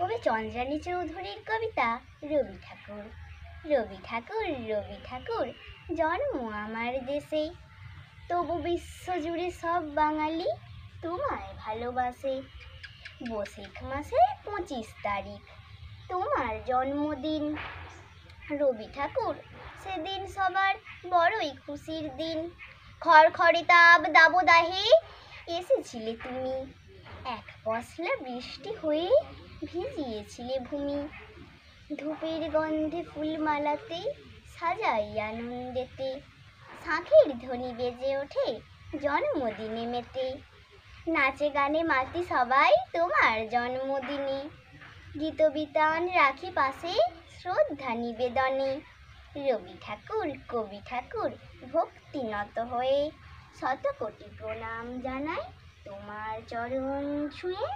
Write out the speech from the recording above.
কবি চন্দ্রানী চৌধুরীর কবিতা রবি ঠাকুর। রবি ঠাকুর, রবি ঠাকুর, জন্ম আমার দেশে, তবু বিশ্বজুড়ে সব বাঙালি তোমায় ভালোবাসে। বৈশাখ মাসের 25 তারিখ তোমার জন্মদিন। রবি ঠাকুর, সেদিন সবার বড়ই খুশির দিন। খড়খড়ে তাপ দাবদাহে এসেছিলে তুমি, এক পশলা বৃষ্টি হয়ে ভিজিয়েছিলে ভূমি। ধূপের গন্ধে ফুলমালাতে সাজাই আনন্দেতে, শাঁখের ধ্বনি বেজে ওঠে জন্মদিনে মেতে। নাচে গানে মাতি সবাই তোমার জন্মদিনে, গীতবিতান রাখি পাশে শ্রদ্ধা নিবেদনে। রবি ঠাকুর, কবি ঠাকুর, ভক্তিনত হয়ে শত কোটি প্রণাম জানাই তোমার চরণ ছুঁয়ে।